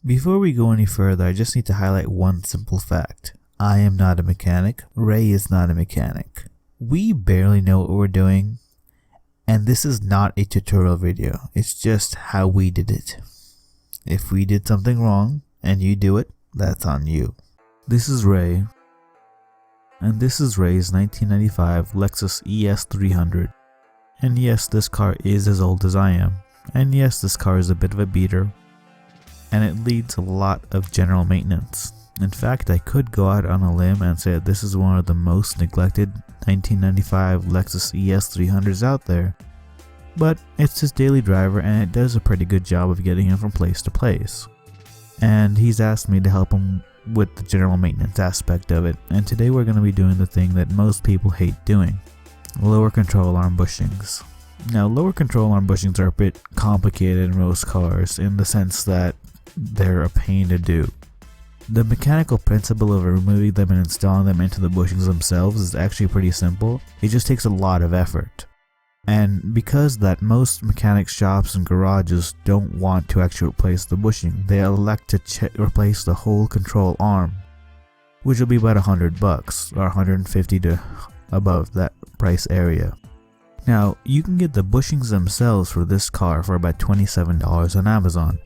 Before we go any further, I just need to highlight one simple fact. I am not a mechanic. Ray is not a mechanic. We barely know what we're doing, and this is not a tutorial video. It's just how we did it. If we did something wrong and you do it, that's on you. This is Ray, and this is Ray's 1995 Lexus ES300. And yes, this car is as old as I am. And yes, this car is a bit of a beater, and it needs a lot of general maintenance. In fact, I could go out on a limb and say that this is one of the most neglected 1995 Lexus ES300s out there. But it's his daily driver and it does a pretty good job of getting him from place to place. And he's asked me to help him with the general maintenance aspect of it, and today we're going to be doing the thing that most people hate doing: lower control arm bushings. Now, lower control arm bushings are a bit complicated in most cars in the sense that they're a pain to do. The mechanical principle of removing them and installing them into the bushings themselves is actually pretty simple. It just takes a lot of effort. And because that, most mechanic shops and garages don't want to actually replace the bushing, they elect to replace the whole control arm, which will be about $100 or $150 to above that price area. Now, you can get the bushings themselves for this car for about $27 on Amazon.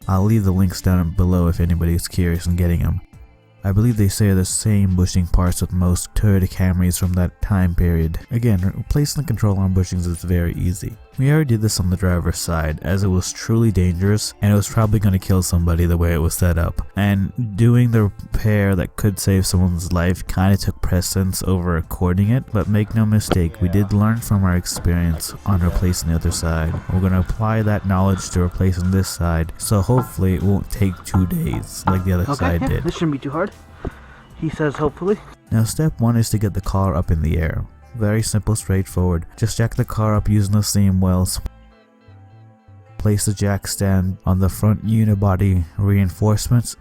I'll leave the links down below if anybody is curious in getting them. I believe they say the same bushing parts with most Toyota Camrys from that time period. Again, replacing the control arm bushings is very easy. We already did this on the driver's side, as it was truly dangerous and it was probably going to kill somebody the way it was set up. And doing the repair that could save someone's life kind of took precedence over recording it, but make no mistake, we did learn from our experience on replacing the other side. We're going to apply that knowledge to replacing this side, so hopefully it won't take 2 days like the other side did. This shouldn't be too hard. He says hopefully. Now, step 1 is to get the car up in the air. Very simple, straightforward. Just jack the car up using the steam wells. Place the jack stand on the front unibody reinforcements.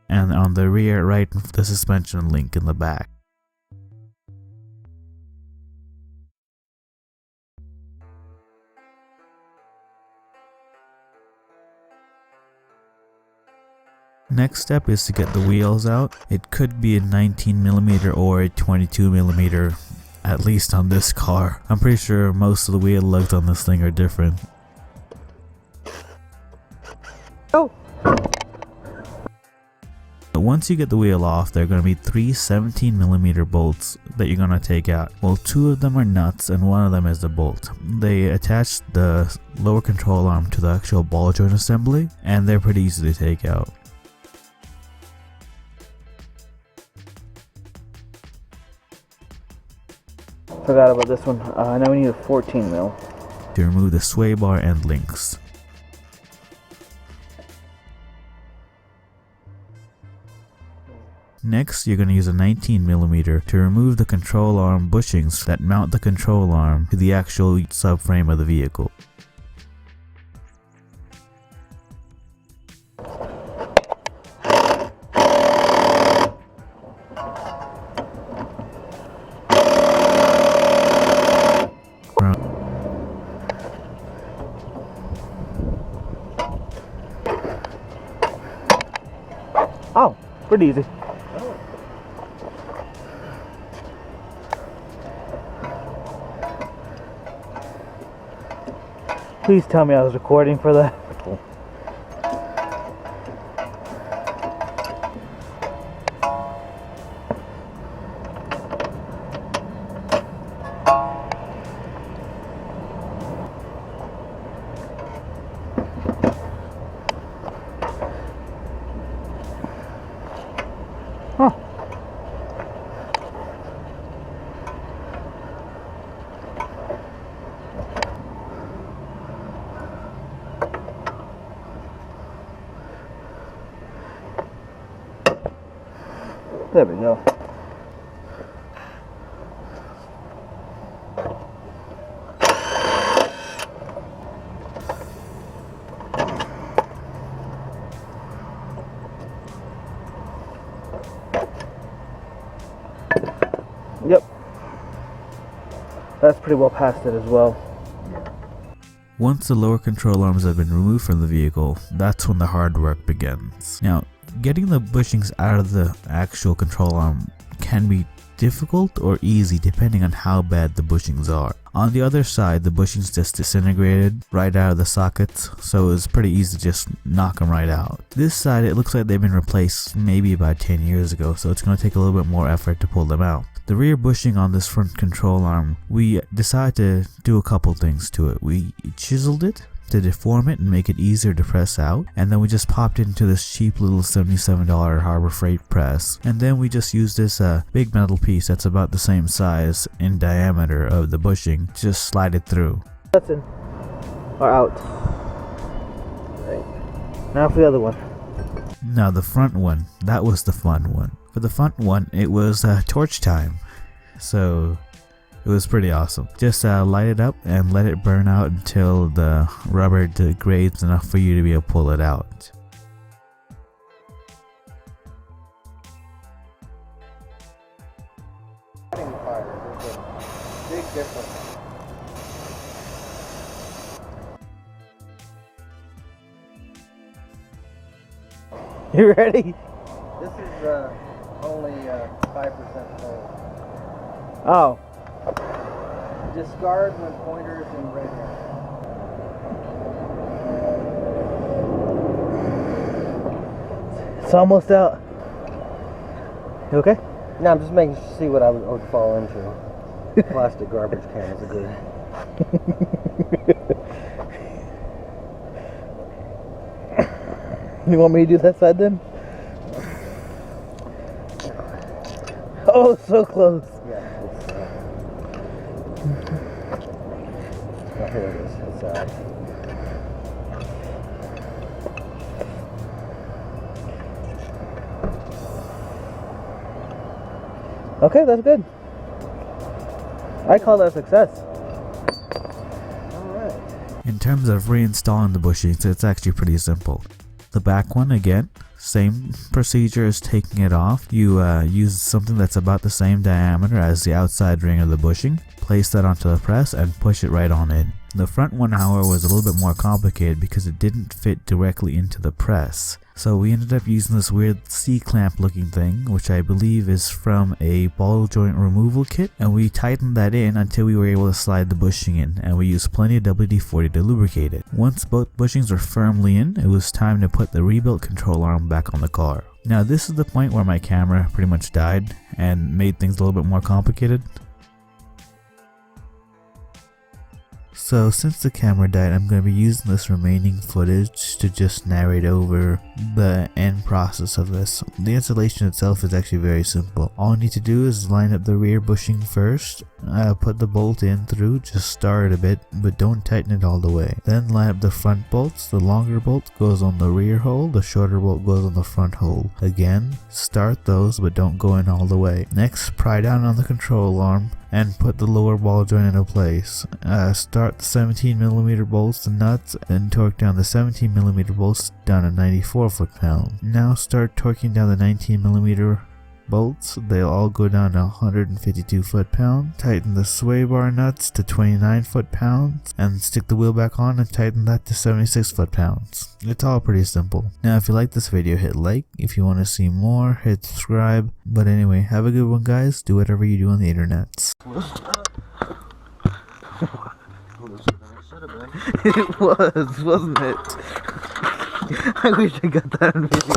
And on the rear, right the suspension link in the back. Next step is to get the wheels out. It could be a 19mm or a 22mm, at least on this car. I'm pretty sure most of the wheel lugs on this thing are different. Oh! But once you get the wheel off, there are going to be 3 17mm bolts that you're going to take out. Well, 2 of them are nuts and 1 of them is the bolt. They attach the lower control arm to the actual ball joint assembly, and they're pretty easy to take out. Forgot about this one. Now we need a 14mm. To remove the sway bar and links. Next, you're going to use a 19mm to remove the control arm bushings that mount the control arm to the actual subframe of the vehicle. Oh, pretty easy. Please tell me I was recording for that. Huh. There we go. Yep. That's pretty well past it as well. Once the lower control arms have been removed from the vehicle, that's when the hard work begins. Now, getting the bushings out of the actual control arm can be difficult or easy depending on how bad the bushings are. On the other side, the bushings just disintegrated right out of the sockets, so it was pretty easy to just knock them right out. This side, it looks like they've been replaced maybe about 10 years ago, so it's going to take a little bit more effort to pull them out. The rear bushing on this front control arm, we decided to do a couple things to it. We chiseled it to deform it and make it easier to press out, and then we just popped it into this cheap little $77 Harbor Freight press, and then we just used this big metal piece that's about the same size in diameter of the bushing to just slide it through. That's in or out. Right. Now for the other one. Now the front one, that was the fun one. For the front one, it was torch time, so it was pretty awesome. Just light it up and let it burn out until the rubber degrades enough for you to be able to pull it out. There's a big difference. You ready? This is only 5% full. Oh. Discard when pointers and red hair. It's almost out. You okay? No, I'm just making see what I would fall into. Plastic garbage cans are good. You want me to do that side then? Oh, so close. Yeah, it's oh, here it is. It's Okay, that's good. I call that a success. alright. In terms of reinstalling the bushings, it's actually pretty simple. The back one, again, same procedure as taking it off. You use something that's about the same diameter as the outside ring of the bushing, place that onto the press and push it right on in. The front one, however, was a little bit more complicated because it didn't fit directly into the press. So we ended up using this weird C-clamp looking thing, which I believe is from a ball joint removal kit, and we tightened that in until we were able to slide the bushing in, and we used plenty of WD-40 to lubricate it. Once both bushings were firmly in, it was time to put the rebuilt control arm back on the car. Now this is the point where my camera pretty much died and made things a little bit more complicated. So since the camera died, I'm going to be using this remaining footage to just narrate over the end process of this. The installation itself is actually very simple. All you need to do is line up the rear bushing first, put the bolt in through, just star it a bit, but don't tighten it all the way. Then line up the front bolts. The longer bolt goes on the rear hole, the shorter bolt goes on the front hole. Again, start those, but don't go in all the way. Next, pry down on the control arm and put the lower ball joint into place. Start the 17mm bolts and nuts and torque down the 17mm bolts down to 94 foot-pounds. Now start torquing down the 19mm bolts. They'll all go down to 152 foot-pounds. Tighten the sway bar nuts to 29 foot-pounds and stick the wheel back on and tighten that to 76 foot-pounds. It's all pretty simple. Now if you like this video, hit like. If you want to see more, hit subscribe. But anyway, have a good one guys. Do whatever you do on the internet. It was, wasn't it? I wish I got that on video.